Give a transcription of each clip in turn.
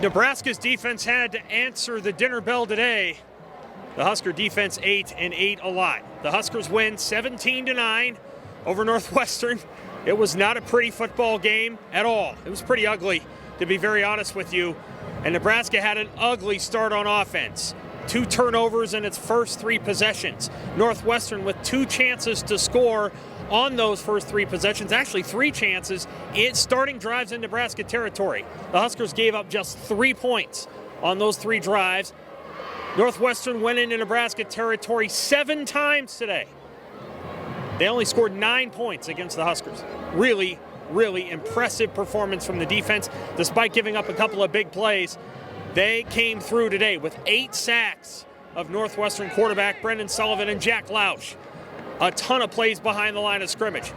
Nebraska's defense had to answer the dinner bell today. The Husker defense ate and ate a lot. The Huskers win 17-9 over Northwestern. It was not a pretty football game at all. It was pretty ugly, to be very honest with you. And Nebraska had an ugly start on offense. 2 turnovers in its first 3 possessions. Northwestern with 2 chances to score on those first 3 possessions, actually 3 chances, starting drives in Nebraska territory. The Huskers gave up just 3 points on those 3 drives. Northwestern went into Nebraska territory 7 times today. They only scored 9 points against the Huskers. Really, really impressive performance from the defense. Despite giving up a couple of big plays, they came through today with 8 sacks of Northwestern quarterback Brendan Sullivan and Jack Lausch. A ton of plays behind the line of scrimmage.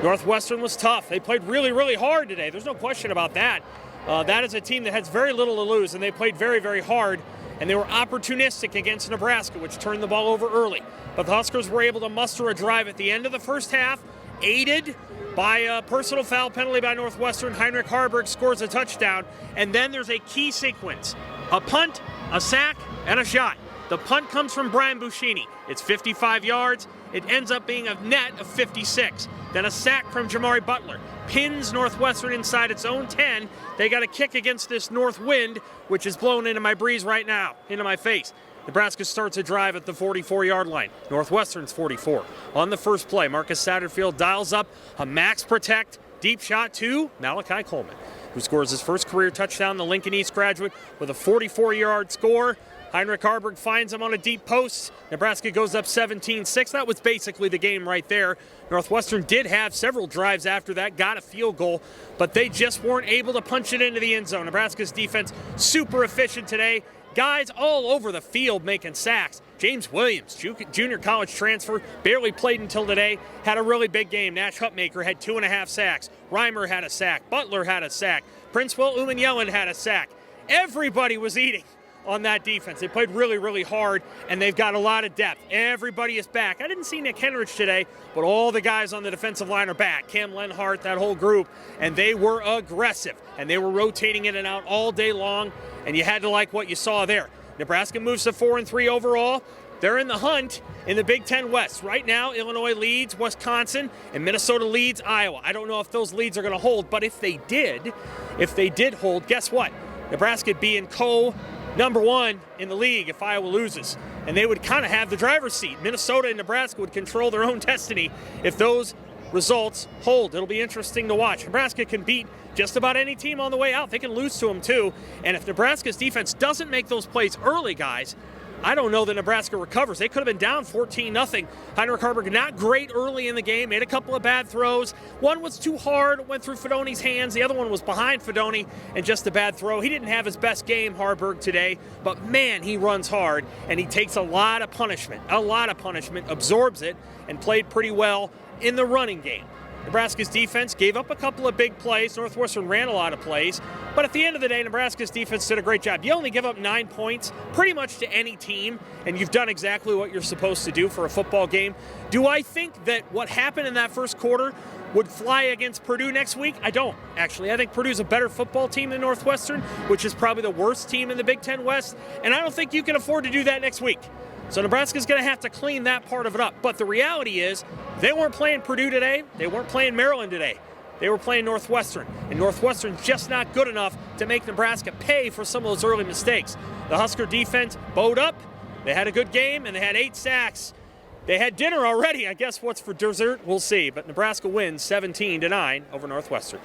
Northwestern was tough. They played really, really hard today. There's no question about that. That is a team that has very little to lose, and they played very, very hard. And they were opportunistic against Nebraska, which turned the ball over early. But the Huskers were able to muster a drive at the end of the first half, aided by a personal foul penalty by Northwestern. Heinrich Harburg scores a touchdown. And then there's a key sequence. A punt, a sack, and a shot. The punt comes from Brian Buschini. It's 55 yards. It ends up being a net of 56. Then a sack from Jamari Butler pins Northwestern inside its own 10. They got a kick against this north wind, which is blowing into my breeze right now, into my face. Nebraska starts a drive at the 44-yard line. Northwestern's 44. On the first play, Marcus Satterfield dials up a max protect deep shot to Malachi Coleman, who scores his first career touchdown, the Lincoln East graduate, with a 44-yard score. Heinrich Harburg finds him on a deep post. Nebraska goes up 17-6. That was basically the game right there. Northwestern did have several drives after that, got a field goal, but they just weren't able to punch it into the end zone. Nebraska's defense super efficient today. Guys all over the field making sacks. James Williams, junior college transfer, barely played until today, had a really big game. Nash Hutmaker had 2.5 sacks. Reimer had a sack. Butler had a sack. Princewell Umanyalan had a sack. Everybody was eating on that defense. They played really, really hard, and they've got a lot of depth. Everybody is back. I didn't see Nick Henrich today, but all the guys on the defensive line are back. Cam Lenhart, that whole group, and they were aggressive, and they were rotating in and out all day long, and you had to like what you saw there. Nebraska moves to 4-3 overall. They're in the hunt in the Big Ten West. Right now, Illinois leads Wisconsin, and Minnesota leads Iowa. I don't know if those leads are going to hold, but if they did hold, guess what? Nebraska would be in number 1 in the league if Iowa loses. And they would kind of have the driver's seat. Minnesota and Nebraska would control their own destiny if those results hold. It'll be interesting to watch. Nebraska can beat just about any team on the way out. They can lose to them too. And if Nebraska's defense doesn't make those plays early, guys, I don't know that Nebraska recovers. They could have been down 14-0. Heinrich Harburg not great early in the game, made a couple of bad throws. One was too hard, went through Fedoni's hands. The other one was behind Fedoni and just a bad throw. He didn't have his best game, Harburg, today, but man, he runs hard and he takes a lot of punishment, absorbs it, and played pretty well in the running game. Nebraska's defense gave up a couple of big plays. Northwestern ran a lot of plays. But at the end of the day, Nebraska's defense did a great job. You only give up 9 points pretty much to any team, and you've done exactly what you're supposed to do for a football game. Do I think that what happened in that first quarter would fly against Purdue next week? I don't, actually. I think Purdue's a better football team than Northwestern, which is probably the worst team in the Big Ten West, and I don't think you can afford to do that next week. So Nebraska's going to have to clean that part of it up. But the reality is, they weren't playing Purdue today. They weren't playing Maryland today. They were playing Northwestern. And Northwestern's just not good enough to make Nebraska pay for some of those early mistakes. The Husker defense bowed up. They had a good game, and they had 8 sacks. They had dinner already. I guess what's for dessert, we'll see. But Nebraska wins 17-9 over Northwestern.